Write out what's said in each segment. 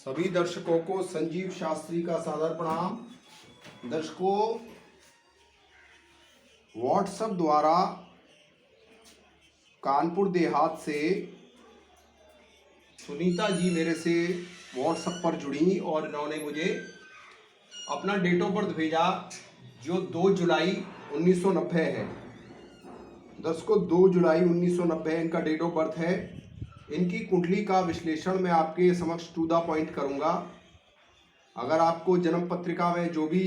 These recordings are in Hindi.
सभी दर्शकों को संजीव शास्त्री का सादर प्रणाम। दर्शकों, व्हाट्सएप द्वारा कानपुर देहात से सुनीता जी मेरे से व्हाट्सएप पर जुड़ी और इन्होंने मुझे अपना डेट ऑफ बर्थ भेजा जो 2 जुलाई 1990 है। दर्शकों, 2 जुलाई 1990 इनका डेट ऑफ बर्थ है। इनकी कुंडली का विश्लेषण मैं आपके समक्ष टू द पॉइंट करूंगा। अगर आपको जन्म पत्रिका में जो भी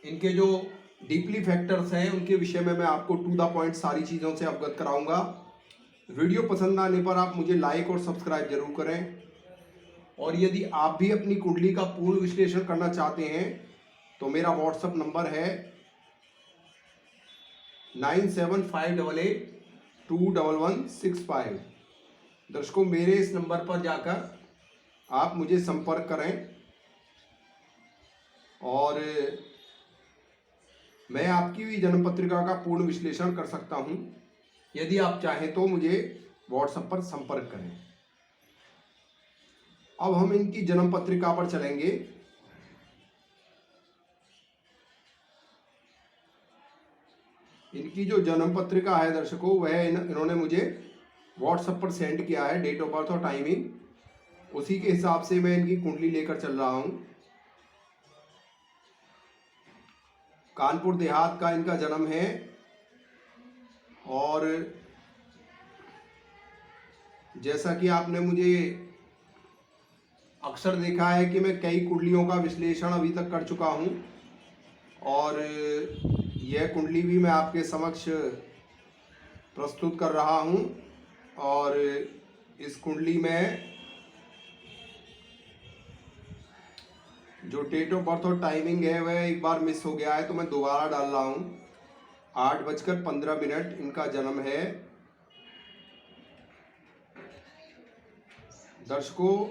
इनके जो डीपली फैक्टर्स हैं उनके विषय में मैं आपको टू द पॉइंट सारी चीज़ों से अवगत कराऊंगा। वीडियो पसंद आने पर आप मुझे लाइक और सब्सक्राइब जरूर करें। और यदि आप भी अपनी कुंडली का पूर्ण विश्लेषण करना चाहते हैं तो मेरा व्हाट्सएप नंबर है 9758821165। दर्शकों, मेरे इस नंबर पर जाकर आप मुझे संपर्क करें और मैं आपकी भी जन्म पत्रिका का पूर्ण विश्लेषण कर सकता हूं। यदि आप चाहें तो मुझे व्हाट्सएप पर संपर्क करें। अब हम इनकी जन्म पत्रिका पर चलेंगे। इनकी जो जन्म पत्रिका है दर्शकों, वह इन्होंने मुझे व्हाट्सएप पर सेंड किया है, डेट ऑफ बर्थ और टाइमिंग। उसी के हिसाब से मैं इनकी कुंडली लेकर चल रहा हूं। कानपुर देहात का इनका जन्म है और जैसा कि आपने मुझे अक्सर देखा है कि मैं कई कुंडलियों का विश्लेषण अभी तक कर चुका हूं और यह कुंडली भी मैं आपके समक्ष प्रस्तुत कर रहा हूं। और इस कुंडली में जो डेट ऑफ बर्थ और टाइमिंग है वह एक बार मिस हो गया है, तो मैं दोबारा डाल रहा हूं। 8:15 इनका जन्म है। दर्शकों,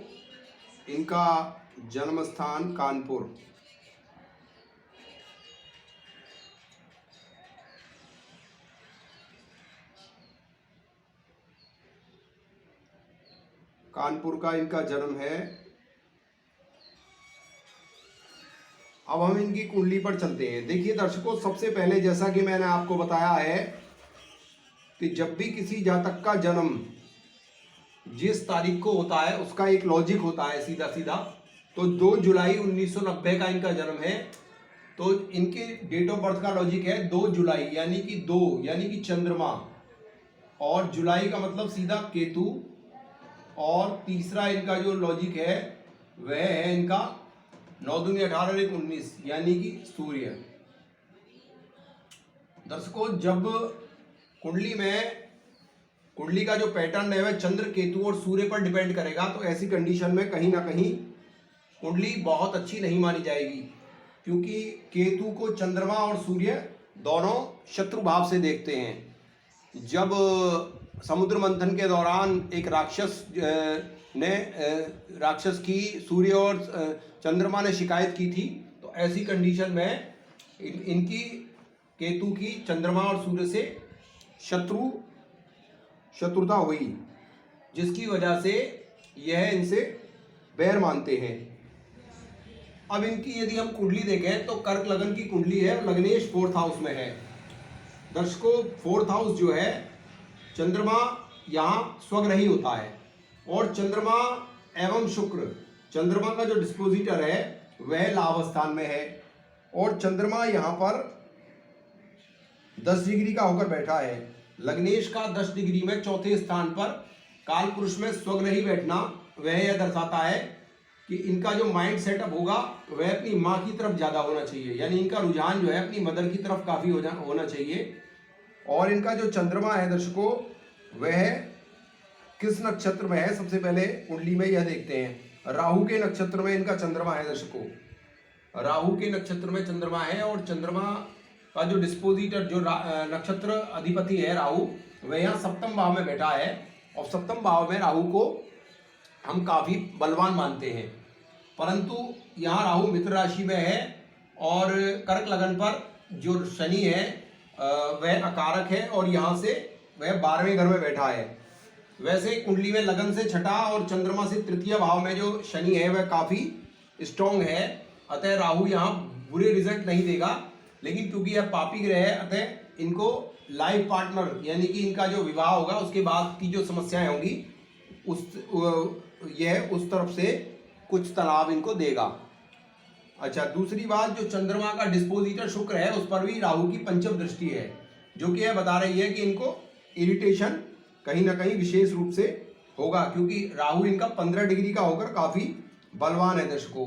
इनका जन्म स्थान कानपुर। कानपुर का इनका जन्म है। अब हम इनकी कुंडली पर चलते हैं। देखिए दर्शकों, सबसे पहले जैसा कि मैंने आपको बताया है कि जब भी किसी जातक का जन्म जिस तारीख को होता है उसका एक लॉजिक होता है सीधा सीधा। तो 2 जुलाई 1990 का इनका जन्म है, तो इनके डेट ऑफ बर्थ का लॉजिक है 2 जुलाई, यानी कि 2 यानी कि चंद्रमा, और जुलाई का मतलब सीधा केतु, और तीसरा इनका जो लॉजिक है वह है इनका 9 दूनी 18 और 1 19 यानी कि सूर्य। दर्शकों, जब कुंडली का जो पैटर्न है वह चंद्र, केतु और सूर्य पर डिपेंड करेगा, तो ऐसी कंडीशन में कहीं ना कहीं कुंडली बहुत अच्छी नहीं मानी जाएगी, क्योंकि केतु को चंद्रमा और सूर्य दोनों शत्रु भाव से देखते हैं। जब समुद्र मंथन के दौरान एक राक्षस की सूर्य और चंद्रमा ने शिकायत की थी, तो ऐसी कंडीशन में इनकी केतु की चंद्रमा और सूर्य से शत्रुता हुई, जिसकी वजह से यह इनसे बैर मानते हैं। अब इनकी यदि हम कुंडली देखें तो कर्क लगन की कुंडली है, लग्नेश 4th हाउस में है। दर्शकों, 4th हाउस जो है, चंद्रमा यहाँ स्वग्रही होता है और चंद्रमा एवं शुक्र, चंद्रमा का जो डिस्पोजिटर है वह लाभ स्थान में है, और चंद्रमा यहाँ पर 10 डिग्री का होकर बैठा है। लग्नेश का 10 डिग्री में 4थे स्थान पर काल पुरुष में स्वग्रही बैठना वह यह दर्शाता है कि इनका जो माइंड सेटअप होगा वह अपनी माँ की तरफ ज़्यादा होना चाहिए, यानी इनका रुझान जो है अपनी मदर की तरफ काफ़ी होना चाहिए। और इनका जो चंद्रमा है दर्शकों, वह किस नक्षत्र में है, सबसे पहले कुंडली में यह देखते हैं। राहु के नक्षत्र में इनका चंद्रमा है दर्शकों, राहु के नक्षत्र में चंद्रमा है, और चंद्रमा का जो डिस्पोजिटर, जो नक्षत्र अधिपति है राहु, वह यहाँ 7वें भाव में बैठा है, और 7वें भाव में राहु को हम काफ़ी बलवान मानते हैं। परंतु यहाँ राहु मित्र राशि में है, और कर्क लगन पर जो शनि है वह अकारक है, और यहाँ से वह 12वें घर में बैठा है। वैसे कुंडली में लगन से छठा और चंद्रमा से तृतीय भाव में जो शनि है वह काफी स्ट्रॉन्ग है, अतः राहु यहाँ बुरे रिजल्ट नहीं देगा। लेकिन क्योंकि यह पापी ग्रह है, अतः इनको लाइफ पार्टनर यानी कि इनका जो विवाह होगा उसके बाद की जो समस्याएं होंगी यह उस तरफ से कुछ तनाव इनको देगा। अच्छा, दूसरी बात, जो चंद्रमा का डिस्पोजिटर शुक्र है उस पर भी राहु की पंचम दृष्टि है, जो कि यह बता रही है कि इनको इरिटेशन कहीं ना कहीं विशेष रूप से होगा, क्योंकि राहु इनका 15 डिग्री का होकर काफी बलवान है दर्शकों।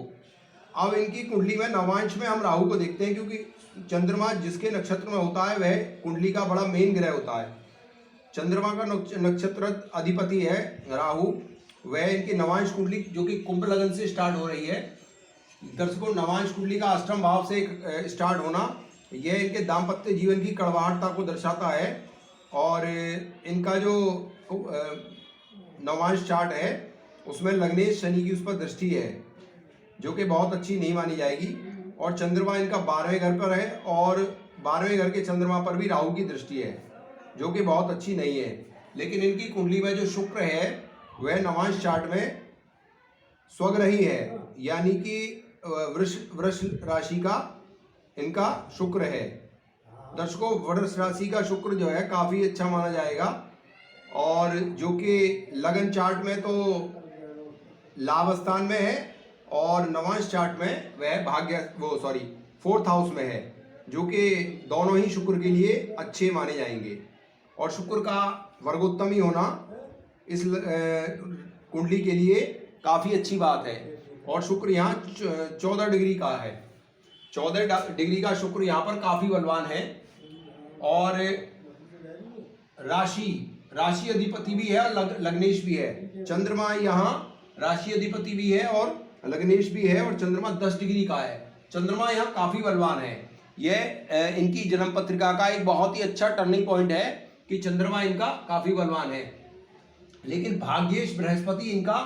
अब इनकी कुंडली में नवांश में हम राहु को देखते हैं, क्योंकि चंद्रमा जिसके नक्षत्र में होता है वह कुंडली का बड़ा मेन ग्रह होता है। चंद्रमा का नक्षत्र अधिपति है राहु, वह इनकी नवांश कुंडली जो कि कुंभ लगन से स्टार्ट हो रही है। दर्शकों, नवांश कुंडली का अष्टम भाव से स्टार्ट होना यह इनके दाम्पत्य जीवन की कड़वाहटता को दर्शाता है। और इनका जो नवांश चार्ट है उसमें लग्नेश शनि की उस पर दृष्टि है, जो कि बहुत अच्छी नहीं मानी जाएगी। और चंद्रमा इनका 12वें घर पर है और 12वें घर के चंद्रमा पर भी राहु की दृष्टि है, जो कि बहुत अच्छी नहीं है। लेकिन इनकी कुंडली में जो शुक्र है वह नवांश चार्ट में स्वग्रही है, यानी कि वृष राशि का इनका शुक्र है। दर्शकों, वृष राशि का शुक्र जो है काफ़ी अच्छा माना जाएगा, और जो कि लगन चार्ट में तो लाभ स्थान में है और नवांश चार्ट में वह फोर्थ हाउस में है, जो कि दोनों ही शुक्र के लिए अच्छे माने जाएंगे। और शुक्र का वर्गोत्तमी होना इस कुंडली के लिए काफ़ी अच्छी बात है। और शुक्र यहाँ 14 डिग्री का है, 14 डिग्री का शुक्र यहाँ पर काफ़ी बलवान है। और राशि अधिपति भी है और लग्नेश भी है। चंद्रमा यहाँ राशि अधिपति भी है और लग्नेश भी है, और चंद्रमा 10 डिग्री का है। चंद्रमा यहाँ काफ़ी बलवान है। यह इनकी जन्म पत्रिका का एक बहुत ही अच्छा टर्निंग पॉइंट है कि चंद्रमा इनका काफ़ी बलवान है। लेकिन भाग्येश बृहस्पति इनका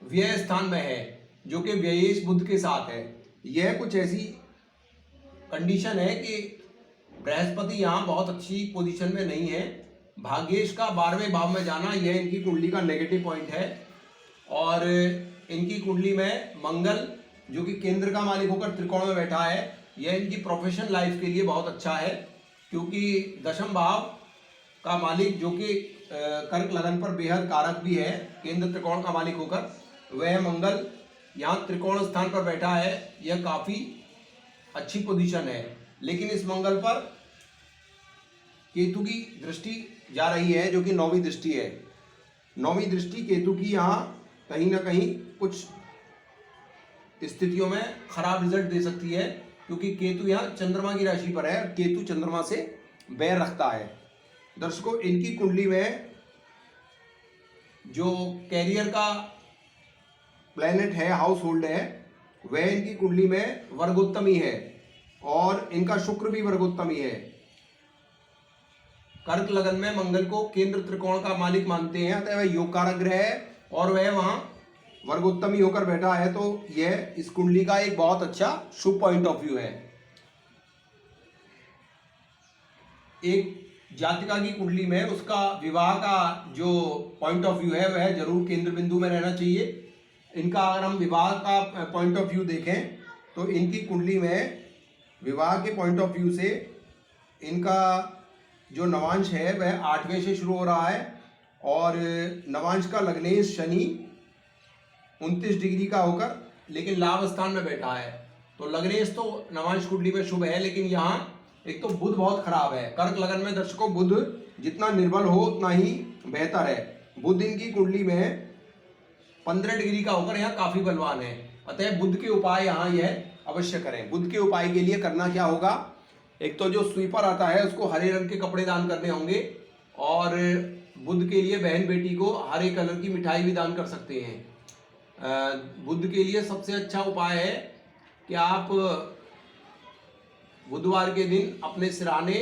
व्यय स्थान में है, जो कि व्ययेश बुध के साथ है। यह कुछ ऐसी कंडीशन है कि बृहस्पति यहाँ बहुत अच्छी पोजीशन में नहीं है। भाग्येश का 12वें भाव में जाना यह इनकी कुंडली का नेगेटिव पॉइंट है। और इनकी कुंडली में मंगल जो कि केंद्र का मालिक होकर त्रिकोण में बैठा है, यह इनकी प्रोफेशनल लाइफ के लिए बहुत अच्छा है, क्योंकि दशम भाव का मालिक जो कि कर्क लगन पर बेहद कारक भी है, केंद्र त्रिकोण का मालिक होकर, वह मंगल यहाँ त्रिकोण स्थान पर बैठा है। यह काफ़ी अच्छी पोजीशन है। लेकिन इस मंगल पर केतु की दृष्टि जा रही है, जो कि 9वीं दृष्टि है। 9वीं दृष्टि केतु की यहाँ कहीं ना कहीं कुछ स्थितियों में खराब रिजल्ट दे सकती है, क्योंकि केतु यहाँ चंद्रमा की राशि पर है और केतु चंद्रमा से बैर रखता है। दर्शकों, इनकी कुंडली में जो कैरियर का प्लेनेट है, हाउस होल्ड है, वह इनकी कुंडली में वर्गोत्तमी है और इनका शुक्र भी वर्गोत्तमी है। कर्क लगन में मंगल को केंद्र त्रिकोण का मालिक मानते हैं, अतः वह योग कारक ग्रह है और वह वहां वर्गोत्तमी होकर बैठा है, तो यह इस कुंडली का एक बहुत अच्छा शुभ पॉइंट ऑफ व्यू है। एक जातिका की कुंडली में उसका विवाह का जो पॉइंट ऑफ व्यू है वह जरूर केंद्र बिंदु में रहना चाहिए। इनका अगर हम विवाह का पॉइंट ऑफ व्यू देखें तो इनकी कुंडली में विवाह के पॉइंट ऑफ व्यू से इनका जो नवांश है वह 8वें से शुरू हो रहा है, और नवांश का लग्नेश शनि 29 डिग्री का होकर लेकिन लाभ स्थान में बैठा है। तो लग्नेश तो नवांश कुंडली में शुभ है, लेकिन यहाँ एक तो बुध बहुत खराब है। कर्क लगन में दर्शकों बुध जितना निर्बल हो उतना ही बेहतर है। बुध इनकी कुंडली में 15 डिग्री का होकर यहाँ काफी बलवान है, अतः बुध के उपाय यहाँ यह अवश्य करें। बुध के उपाय के लिए करना क्या होगा, एक तो जो स्वीपर आता है उसको हरे रंग के कपड़े दान करने होंगे, और बुध के लिए बहन बेटी को हरे कलर की मिठाई भी दान कर सकते हैं। बुध के लिए सबसे अच्छा उपाय है कि आप बुधवार के दिन अपने सिराने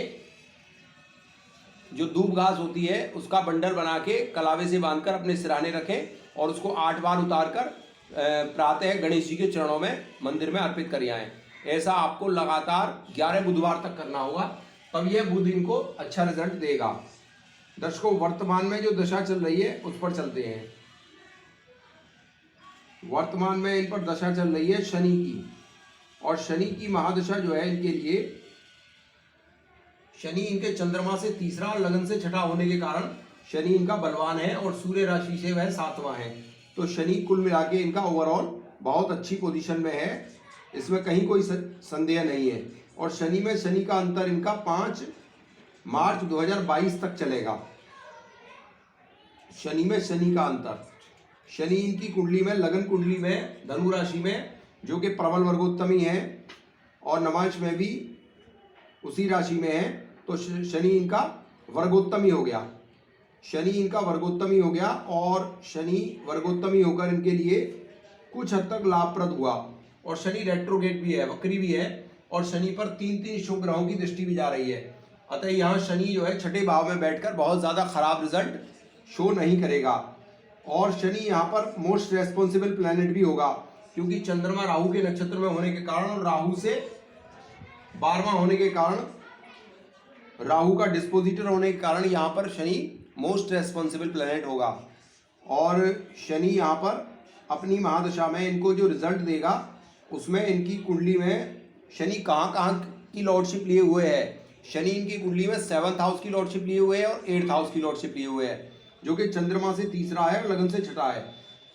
जो दूब घास होती है उसका बंडल बना के कलावे से बांधकर अपने सिराने रखें और उसको 8 बार उतारकर प्रातः गणेश जी के चरणों में मंदिर में अर्पित कर आएं। ऐसा आपको लगातार 11 बुधवार तक करना होगा, तब यह बुध इनको अच्छा रिजल्ट देगा। दर्शकों वर्तमान में जो दशा चल रही है उस पर चलते हैं। वर्तमान में इन पर दशा चल रही है शनि की, और शनि की महादशा जो है इनके लिए, शनि इनके चंद्रमा से तीसरा और लगन से छठा होने के कारण शनि इनका बलवान है और सूर्य राशि से वह सातवां है। तो शनि कुल मिला के इनका ओवरऑल बहुत अच्छी पोजीशन में है, इसमें कहीं कोई संदेह नहीं है। और शनि में शनि का अंतर इनका 5 मार्च 2022 तक चलेगा। शनि में शनि का अंतर, शनि इनकी कुंडली में, लगन कुंडली में, धनु राशि में, जो कि प्रबल वर्गोत्तमी है, और नवांश में भी उसी राशि में है, तो शनि इनका वर्गोत्तमी हो गया। शनि इनका वर्गोत्तमी हो गया, और शनि वर्गोत्तमी होकर इनके लिए कुछ हद तक लाभप्रद हुआ। और शनि रेट्रोगेट भी है, वक्री भी है, और शनि पर 3 शुभ ग्रहों की दृष्टि भी जा रही है। अतः यहाँ शनि जो है छठे भाव में बैठकर बहुत ज़्यादा खराब रिजल्ट शो नहीं करेगा। और शनि यहाँ पर मोस्ट रेस्पॉन्सिबल प्लैनेट भी होगा, क्योंकि चंद्रमा राहु के नक्षत्र में होने के कारण और राहु से 12वां होने के कारण, राहु का डिस्पोजिटर होने के कारण यहाँ पर शनि मोस्ट रेस्पॉन्सिबल प्लैनेट होगा। और शनि यहाँ पर अपनी महादशा में इनको जो रिजल्ट देगा उसमें इनकी कुंडली में शनि कहाँ कहाँ की लॉर्डशिप लिए हुए है। शनि इनकी कुंडली में 7th हाउस की लॉर्डशिप लिए हुए है और 8th हाउस की लॉर्डशिप लिए हुए है, जो कि चंद्रमा से तीसरा है और लगन से छठा है।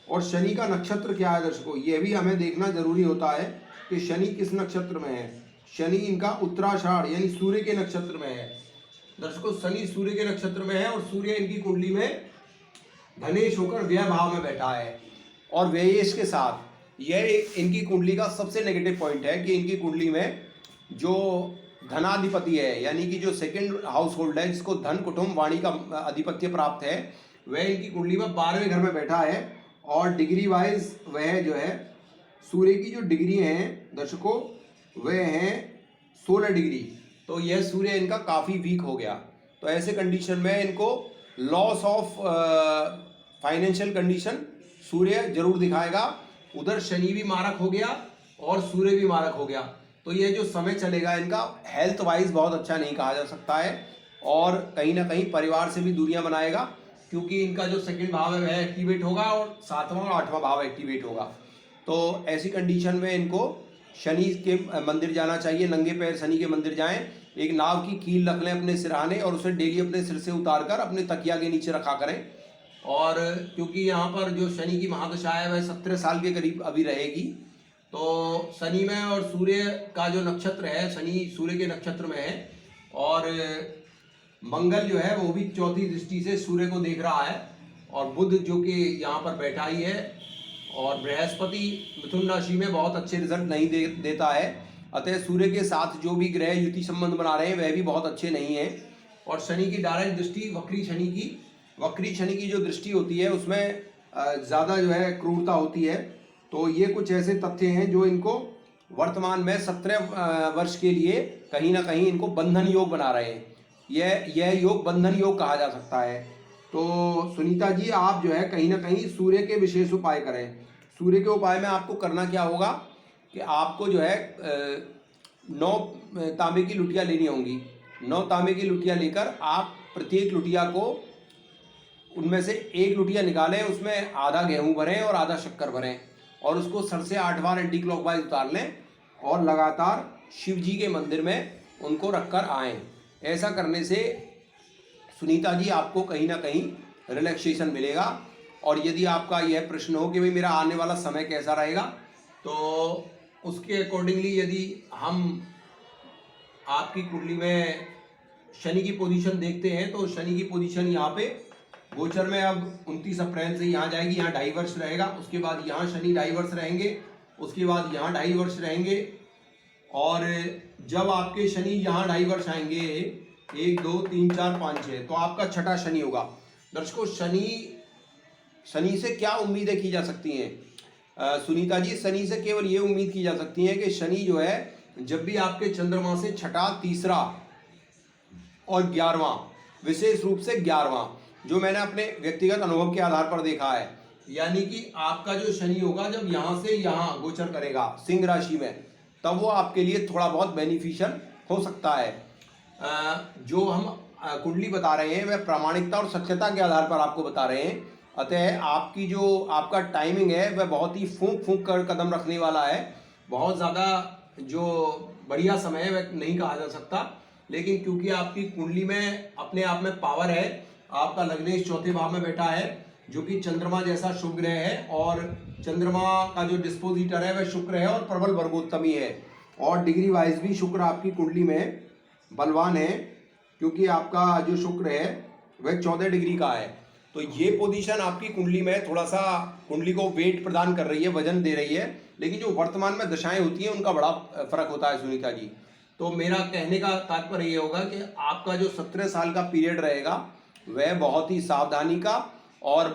और शनि का नक्षत्र क्या है दर्शकों, यह भी हमें देखना जरूरी होता है कि शनि किस नक्षत्र में है। शनि इनका उत्तराषाढ़ यानी सूर्य के नक्षत्र में है। दर्शकों शनि सूर्य के नक्षत्र में है, और सूर्य इनकी कुंडली में धनेश होकर व्यय भाव में बैठा है। और व्ययेश के साथ यह इनकी कुंडली का सबसे नेगेटिव पॉइंट है कि इनकी कुंडली में जो धनाधिपति है, यानी कि जो सेकंड हाउस होल्ड है, जिसको धन कुटुंब वाणी का अधिपत्य प्राप्त है, वह इनकी कुंडली में 12वें घर में बैठा है। और डिग्री वाइज वह जो है, सूर्य की जो डिग्री हैं दर्शकों वह हैं 16 डिग्री। तो यह सूर्य इनका काफ़ी वीक हो गया। तो ऐसे कंडीशन में इनको लॉस ऑफ फाइनेंशियल कंडीशन सूर्य जरूर दिखाएगा। उधर शनि भी मारक हो गया और सूर्य भी मारक हो गया। तो ये जो समय चलेगा इनका हेल्थ वाइज बहुत अच्छा नहीं कहा जा सकता है, और कहीं ना कहीं परिवार से भी दूरियां बनाएगा, क्योंकि इनका जो सेकंड भाव है वह एक्टिवेट होगा और 7वां और 8वां भाव एक्टिवेट होगा। तो ऐसी कंडीशन में इनको शनि के मंदिर जाना चाहिए, नंगे पैर शनि के मंदिर जाएं, एक नाव की कील रख लें अपने सिरहाने और उसे डेली अपने सिर से उतारकर अपने तकिया के नीचे रखा करें। और क्योंकि यहाँ पर जो शनि की महादशा है वह 17 साल के करीब अभी रहेगी, तो शनि में और सूर्य का जो नक्षत्र है, शनि सूर्य के नक्षत्र में है, और मंगल जो है वो भी चौथी दृष्टि से सूर्य को देख रहा है, और बुध जो कि यहाँ पर बैठा ही है, और बृहस्पति मिथुन राशि में बहुत अच्छे रिजल्ट नहीं देता है। अतः सूर्य के साथ जो भी ग्रह युति संबंध बना रहे हैं वह भी बहुत अच्छे नहीं है। और शनि की डायरेक्ट दृष्टि वक्री शनि की जो दृष्टि होती है उसमें ज़्यादा जो है क्रूरता होती है। तो ये कुछ ऐसे तथ्य हैं जो इनको वर्तमान में 17 वर्ष के लिए कहीं ना कहीं इनको बंधन योग बना रहे हैं। यह योग बंधन योग कहा जा सकता है। तो सुनीता जी आप जो है कहीं ना कहीं सूर्य के विशेष उपाय करें। सूर्य के उपाय में आपको करना क्या होगा कि आपको जो है 9 तांबे की लुटियाँ लेनी होंगी। 9 तांबे की लुटियाँ लेकर आप प्रत्येक लुटिया को, उनमें से एक लुटिया निकालें, उसमें आधा गेहूं भरें और आधा शक्कर भरें, और उसको सर से 8 बार एंटी क्लॉकवाइज उतार लें और लगातार शिव जी के मंदिर में उनको रखकर आएँ। ऐसा करने से सुनीता जी आपको कहीं ना कहीं रिलैक्सेशन मिलेगा। और यदि आपका यह प्रश्न हो कि भाई मेरा आने वाला समय कैसा रहेगा, तो उसके अकॉर्डिंगली यदि हम आपकी कुंडली में शनि की पोजीशन देखते हैं, तो शनि की पोजीशन यहाँ पे गोचर में अब 29 अप्रैल से यहाँ जाएगी, यहाँ 2.5 वर्ष रहेगा। उसके बाद यहाँ शनि 2.5 वर्ष रहेंगे, उसके बाद यहाँ 2.5 वर्ष रहेंगे, और जब आपके शनि यहाँ 2.5 वर्ष आएंगे, 1 2 3 4 5 6, तो आपका छठा शनि होगा। दर्शकों शनि से क्या उम्मीदें की जा सकती हैं सुनीता जी? शनि से केवल ये उम्मीद की जा सकती है कि शनि जो है जब भी आपके चंद्रमा से छठा, तीसरा और 11वां, विशेष रूप से 11वां, जो मैंने अपने व्यक्तिगत अनुभव के आधार पर देखा है, यानी कि आपका जो शनि होगा जब यहाँ से यहाँ गोचर करेगा सिंह राशि में, तब वो आपके लिए थोड़ा बहुत बेनिफिशियल हो सकता है। जो हम कुंडली बता रहे हैं वह प्रामाणिकता और सत्यता के आधार पर आपको बता रहे हैं। अतः आपकी जो आपका टाइमिंग है वह बहुत ही फूंक फूंक कर कदम रखने वाला है। बहुत ज़्यादा जो बढ़िया समय है वह नहीं कहा जा सकता, लेकिन क्योंकि आपकी कुंडली में अपने आप में पावर है, आपका लग्नेश चौथे भाव में बैठा है जो कि चंद्रमा जैसा शुभ ग्रह है, और चंद्रमा का जो डिस्पोजिटर है वह शुक्र है और प्रबल वर्गोत्तमी है, और डिग्री वाइज भी शुक्र आपकी कुंडली में बलवान है, क्योंकि आपका जो शुक्र है वह 14 डिग्री का है। तो ये पोजीशन आपकी कुंडली में थोड़ा सा कुंडली को वेट प्रदान कर रही है, वजन दे रही है, लेकिन जो वर्तमान में दशाएं होती हैं उनका बड़ा फर्क होता है सुनीता जी। तो मेरा कहने का तात्पर्य ये होगा कि आपका जो 17 साल का पीरियड रहेगा वह बहुत ही सावधानी का और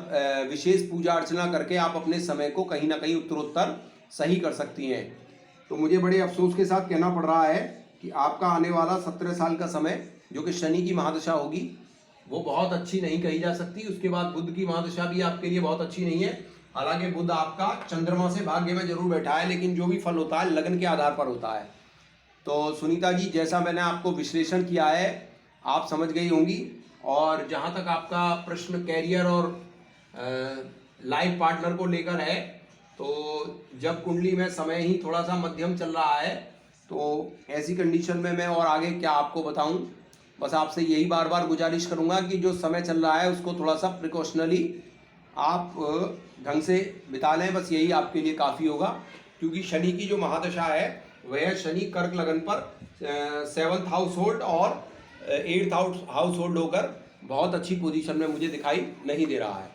विशेष पूजा अर्चना करके आप अपने समय को कहीं ना कहीं उत्तरोत्तर सही कर सकती हैं। तो मुझे बड़े अफसोस के साथ कहना पड़ रहा है कि आपका आने वाला 17 साल का समय जो कि शनि की महादशा होगी वो बहुत अच्छी नहीं कही जा सकती। उसके बाद बुध की महादशा भी आपके लिए बहुत अच्छी नहीं है। हालांकि बुध आपका चंद्रमा से भाग्य में जरूर बैठा है, लेकिन जो भी फल होता है लगन के आधार पर होता है। तो सुनीता जी, जैसा मैंने आपको विश्लेषण किया है आप समझ गई होंगी। और जहाँ तक आपका प्रश्न कैरियर और लाइफ पार्टनर को लेकर है, तो जब कुंडली में समय ही थोड़ा सा मध्यम चल रहा है तो ऐसी कंडीशन में मैं और आगे क्या आपको बताऊं। बस आपसे यही बार बार गुजारिश करूंगा कि जो समय चल रहा है उसको थोड़ा सा प्रिकॉशनली आप ढंग से बिता लें, बस यही आपके लिए काफ़ी होगा। क्योंकि शनि की जो महादशा है वह शनि कर्क लगन पर 7th हाउस होल्ड और 8th हाउस होल्ड होकर बहुत अच्छी पोजीशन में मुझे दिखाई नहीं दे रहा है।